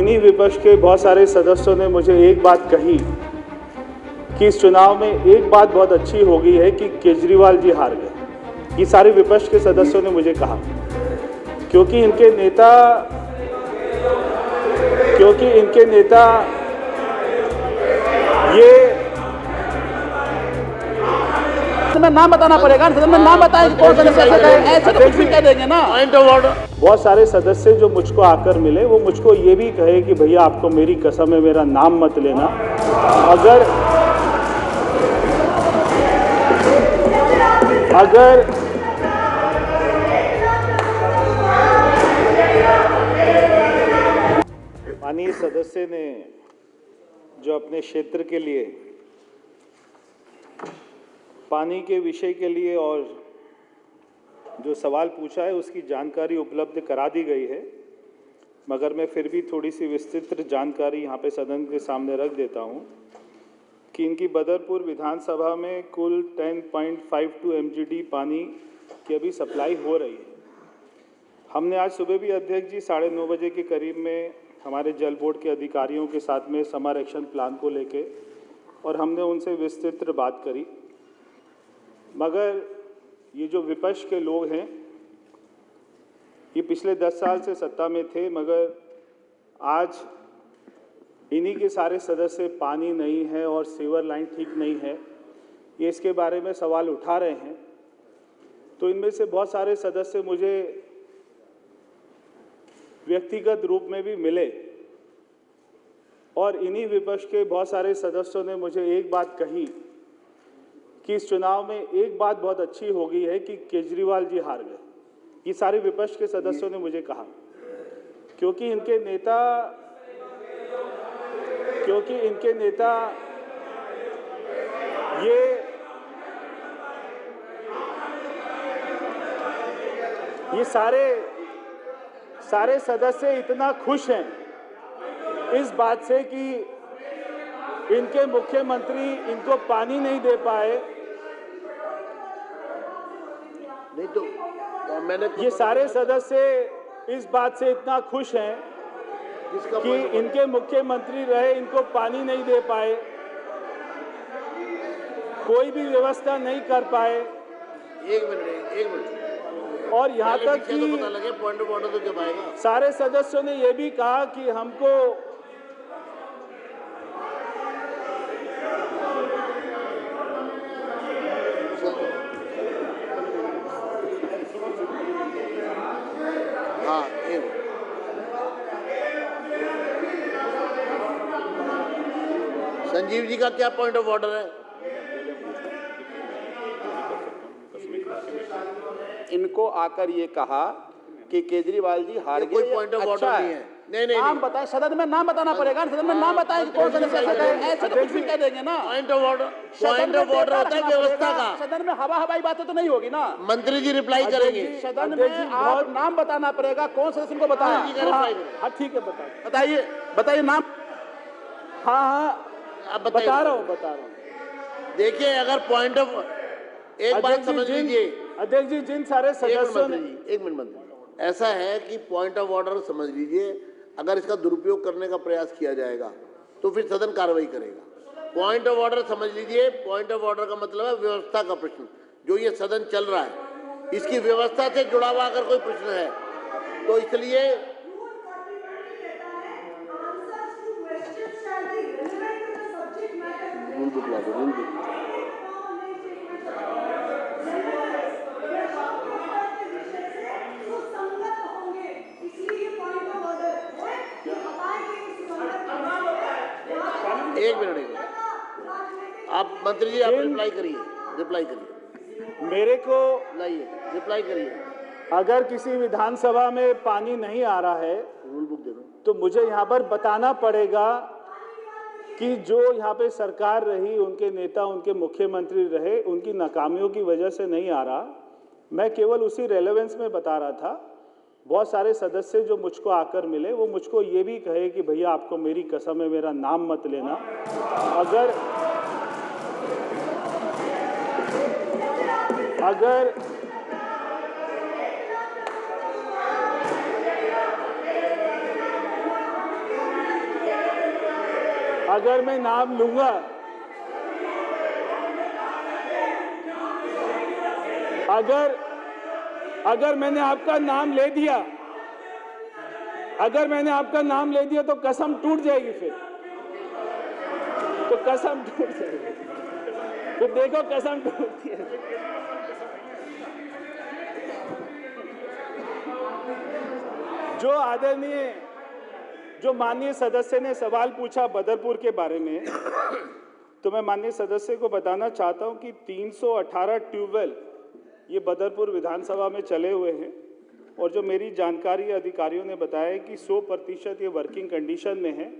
इन्हीं विपक्ष के बहुत सारे सदस्यों ने मुझे एक बात कही कि इस चुनाव में एक बात बहुत अच्छी हो गई है कि केजरीवाल जी हार गए। ये सारे विपक्ष के सदस्यों ने मुझे कहा क्योंकि इनके नेता ये में नाम बताना पड़ेगा, सदन में नाम बताएं कि कौन सदस्य ऐसे तो कुछ भी कह देंगे ना। Point of order. बहुत सारे सदस्य जो मुझको आकर मिले वो मुझको ये भी कहे कि भैया आपको मेरी कसम है मेरा नाम मत लेना। अगर माननीय सदस्य ने जो अपने क्षेत्र के लिए पानी के विषय के लिए और जो सवाल पूछा है उसकी जानकारी उपलब्ध करा दी गई है, मगर मैं फिर भी थोड़ी सी विस्तृत जानकारी यहाँ पे सदन के सामने रख देता हूँ कि इनकी बदरपुर विधानसभा में कुल 10.52 MGD पानी की अभी सप्लाई हो रही है। हमने आज सुबह भी अध्यक्ष जी 9:30 बजे के करीब में हमारे जल बोर्ड के अधिकारियों के साथ में समर एक्शन प्लान को लेके और हमने उनसे विस्तृत बात करी, मगर ये जो विपक्ष के लोग हैं ये पिछले 10 साल से सत्ता में थे, मगर आज इन्हीं के सारे सदस्य पानी नहीं है और सीवर लाइन ठीक नहीं है, ये इसके बारे में सवाल उठा रहे हैं। तो इनमें से बहुत सारे सदस्य मुझे व्यक्तिगत रूप में भी मिले और इन्हीं विपक्ष के बहुत सारे सदस्यों ने मुझे एक बात कही कि इस चुनाव में एक बात बहुत अच्छी हो गई है कि केजरीवाल जी हार गए। ये सारे विपक्ष के सदस्यों ने मुझे कहा क्योंकि इनके नेता ये सारे सदस्य इतना खुश हैं इस बात से कि इनके मुख्यमंत्री इनको पानी नहीं दे पाए। नहीं तो मैंने ये सारे सदस्य इस बात से इतना खुश हैं कि इनके मुख्यमंत्री रहे इनको पानी नहीं दे पाए, कोई भी व्यवस्था नहीं कर पाए। एक मिनट और यहाँ तक कि पता लगे पॉइंट ऑफ ऑर्डर तो जब आएगा। सारे सदस्यों ने यह भी कहा कि हमको हाँ संजीव जी का क्या पॉइंट ऑफ ऑर्डर है? इनको आकर ये कहा कि केजरीवाल जी हार गए। कोई पॉइंट ऑफ ऑर्डर नहीं है। नहीं नाम बताएं, सदन में नाम बताना पड़ेगा, सदन में नाम बताएं कि कौन सदस्य ऐसे तो कुछ भी कह देंगे ना। पॉइंट ऑफ ऑर्डर होता है व्यवस्था का। सदन में हवाई बातें तो नहीं होगी ना। मंत्री जी रिप्लाई करेंगे। सदन में आप नाम बताना पड़ेगा, कौन सदस्य को बताया। हाँ ठीक है बताइए नाम। हाँ आप बता रहा हूँ। देखिए अगर पॉइंट ऑफ एक बात समझ लीजिए अध्यक्ष जी, जिन सारे सदस्यों ने एक मिनट मंत्री, ऐसा है कि पॉइंट ऑफ ऑर्डर समझ लीजिए, अगर इसका दुरुपयोग करने का प्रयास किया जाएगा तो फिर सदन कार्रवाई करेगा। पॉइंट ऑफ ऑर्डर समझ लीजिए, पॉइंट ऑफ ऑर्डर का मतलब है व्यवस्था का प्रश्न। जो ये सदन चल रहा है इसकी व्यवस्था से जुड़ा हुआ अगर कोई प्रश्न है तो इसलिए एक मिनट आप मंत्री जी आप रिप्लाई करिए मेरे को लाइए, रिप्लाई करिए। अगर किसी विधानसभा में पानी नहीं आ रहा है रूल बुक दे दो तो मुझे यहाँ पर बताना पड़ेगा कि जो यहाँ पे सरकार रही, उनके नेता, उनके मुख्यमंत्री रहे, उनकी नाकामियों की वजह से नहीं आ रहा। मैं केवल उसी रेलेवेंस में बता रहा था। बहुत सारे सदस्य जो मुझको आकर मिले वो मुझको ये भी कहे कि भैया आपको मेरी कसम है मेरा नाम मत लेना। अगर अगर मैं नाम लूंगा, अगर मैंने आपका नाम ले दिया, तो कसम टूट जाएगी, फिर तो कसम टूट जाएगी, फिर देखो कसम टूटती है। जो माननीय सदस्य ने सवाल पूछा बदरपुर के बारे में, तो मैं माननीय सदस्य को बताना चाहता हूं कि 318 ट्यूबवेल ये बदरपुर विधानसभा में चले हुए हैं, और जो मेरी जानकारी अधिकारियों ने बताया है कि 100% ये वर्किंग कंडीशन में है।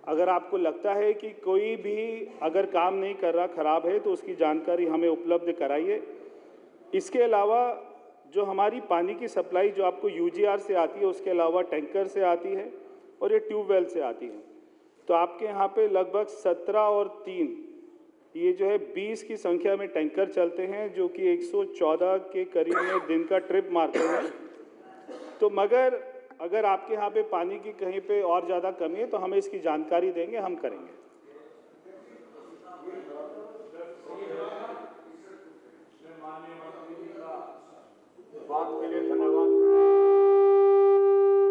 अगर आपको लगता है कि कोई भी अगर काम नहीं कर रहा, खराब है, तो उसकी जानकारी हमें उपलब्ध कराइए। इसके अलावा जो हमारी पानी की सप्लाई जो आपको यूजीआर से आती है, उसके अलावा टैंकर से आती है और ये ट्यूबवेल से आती है, तो आपके यहाँ पे लगभग 17 और 3 ये जो है 20 की संख्या में टैंकर चलते हैं, जो कि 114 के करीब में दिन का ट्रिप मारते हैं। तो मगर अगर आपके यहाँ पे पानी की कहीं पे और ज़्यादा कमी है तो हमें इसकी जानकारी देंगे, हम करेंगे। बात के लिए धन्यवाद।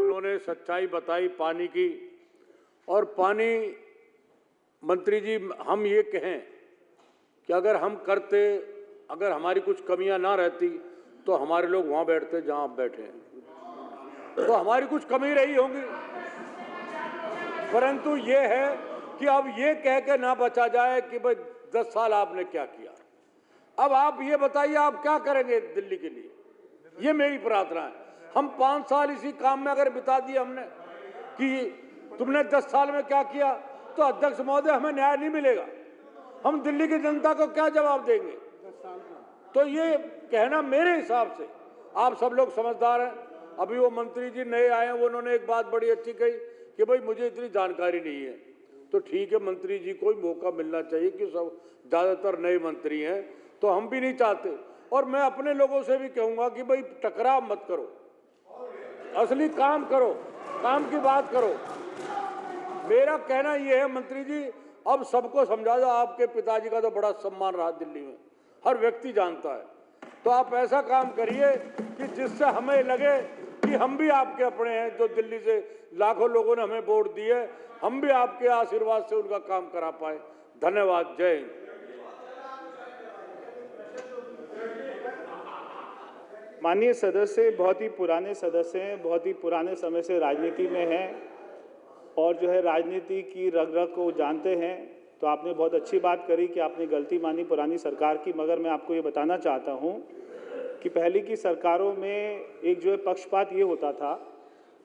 उन्होंने सच्चाई बताई पानी की, और पानी मंत्री जी हम ये कहें कि अगर हम करते, अगर हमारी कुछ कमियां ना रहती तो हमारे लोग वहां बैठते जहां आप बैठे हैं, तो हमारी कुछ कमी रही होंगी। परंतु ये है कि अब ये कह के ना बचा जाए कि भाई 10 साल आपने क्या किया। अब आप ये बताइए आप क्या करेंगे दिल्ली के लिए, ये मेरी प्रार्थना है। हम 5 साल इसी काम में अगर बिता दिए हमने कि तुमने 10 साल में क्या किया, तो अध्यक्ष महोदय हमें न्याय नहीं मिलेगा। हम दिल्ली की जनता को क्या जवाब देंगे? तो ये कहना मेरे हिसाब से, आप सब लोग समझदार हैं। अभी वो मंत्री जी नए आए हैं, उन्होंने एक बात बड़ी अच्छी कही कि भाई मुझे इतनी जानकारी नहीं है। तो ठीक है, मंत्री जी को मौका मिलना चाहिए कि सब ज़्यादातर नए मंत्री हैं, तो हम भी नहीं चाहते। और मैं अपने लोगों से भी कहूँगा कि भाई टकराव मत करो, असली काम करो, काम की बात करो। मेरा कहना ये है मंत्री जी, अब सबको समझा दो, आपके पिताजी का तो बड़ा सम्मान रहा दिल्ली में, हर व्यक्ति जानता है। तो आप ऐसा काम करिए कि जिससे हमें लगे कि हम भी आपके अपने हैं। जो दिल्ली से लाखों लोगों ने हमें वोट दिए, हम भी आपके आशीर्वाद से उनका काम करा पाए। धन्यवाद। जय हिंद। माननीय सदस्य बहुत ही पुराने सदस्य हैं, बहुत ही पुराने समय से राजनीति में हैं और जो है राजनीति की रग रग को जानते हैं। तो आपने बहुत अच्छी बात करी कि आपने गलती मानी पुरानी सरकार की, मगर मैं आपको ये बताना चाहता हूँ कि पहले की सरकारों में एक जो है पक्षपात ये होता था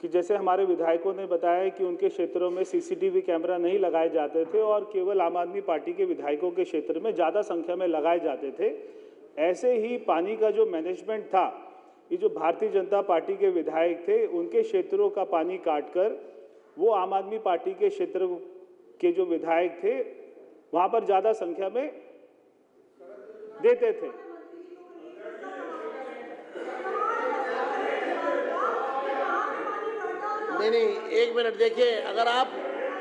कि जैसे हमारे विधायकों ने बताया कि उनके क्षेत्रों में सीसीटीवी कैमरा नहीं लगाए जाते थे और केवल आम आदमी पार्टी के विधायकों के क्षेत्र में ज़्यादा संख्या में लगाए जाते थे। ऐसे ही पानी का जो मैनेजमेंट था, ये जो भारतीय जनता पार्टी के विधायक थे, उनके क्षेत्रों का पानी काटकर वो आम आदमी पार्टी के क्षेत्र के जो विधायक थे वहाँ पर ज़्यादा संख्या में देते थे। नहीं, एक मिनट देखिए, अगर आप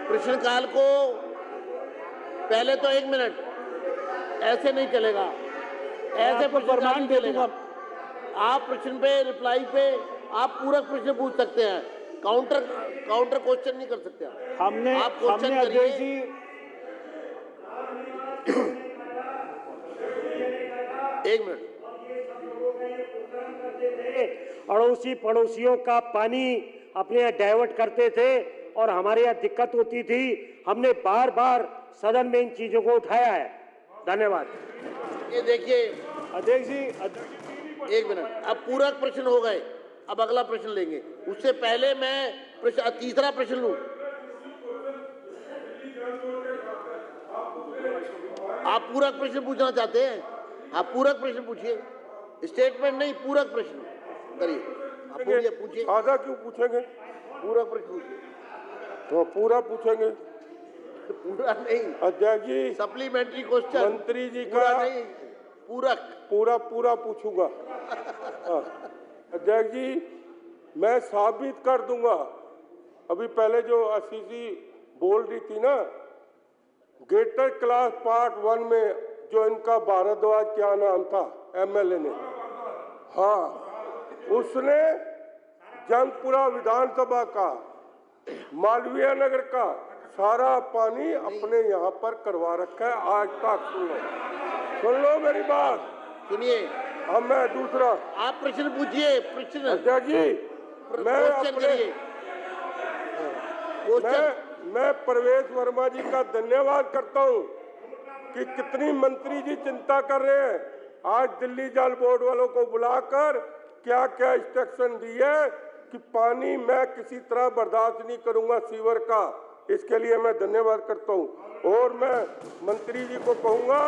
प्रश्नकाल को पहले तो 1 मिनट, ऐसे नहीं चलेगा, ऐसे प्रश्नकाल नहीं चलेगा। आप प्रश्न पे, रिप्लाई पे आप पूरा प्रश्न पूछ सकते हैं, काउंटर क्वेश्चन नहीं कर सकते। हमने अध्यक्ष जी एक मिनट, अड़ोसी पड़ोसियों का पानी अपने यहाँ डाइवर्ट करते थे और हमारे यहाँ दिक्कत होती थी। हमने बार बार सदन में इन चीजों को उठाया है। धन्यवाद। ये देखिए अध्यक्ष जी, एक मिनट, अब पूरक प्रश्न हो गए, अब अगला प्रश्न लेंगे। उससे पहले मैं तीसरा प्रश्न लूं। आप पूरक प्रश्न पूछना चाहते हैं? आप पूरक प्रश्न पूछिए, स्टेटमेंट नहीं, पूरक प्रश्न करिए। आप पूछिए। साझा क्यों पूछेंगे? पूरक प्रश्न पूछिए। तो पूरा पूछेंगे? पूरा नहीं अध्यक्ष जी, सप्लीमेंट्री क्वेश्चन, मंत्री जी पूरा का नहीं, पूरक। पूरा पूछूंगा। अध्यक्ष जी, मैं साबित कर दूंगा। अभी पहले जो आशीषी बोल रही थी ना गेटर क्लास पार्ट 1 में जो इनका भारद्वाज क्या नाम था एमएलए ने, हाँ, उसने जंगपुरा विधानसभा का, मालवीय नगर का सारा पानी अपने यहाँ पर करवा रखा है आज तक। सुन लो मेरी बात, सुनिए। अब मैं दूसरा, आप प्रश्न पूछिए, प्रश्न अध्यक्ष जी, मैं क्वेश्चन अपने करिए, क्वेश्चन। मैं प्रवेश वर्मा जी का धन्यवाद करता हूं कि कितनी मंत्री जी चिंता कर रहे हैं। आज दिल्ली जल बोर्ड वालों को बुलाकर क्या क्या इंस्ट्रक्शन दी है कि पानी मैं किसी तरह बर्दाश्त नहीं करूंगा सीवर का, इसके लिए मैं धन्यवाद करता हूं। और मैं मंत्री जी को कहूंगा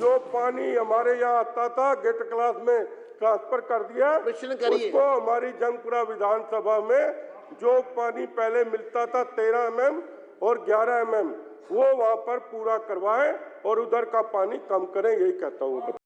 जो पानी हमारे यहाँ आता था गेट क्लास में ट्रांसफर कर दिया, प्रश्न करिए। उसको हमारी जंगपुरा विधानसभा में जो पानी पहले मिलता था 13 mm और 11 mm वो वहां पर पूरा करवाएं और उधर का पानी कम करें, यही कहता हूँ।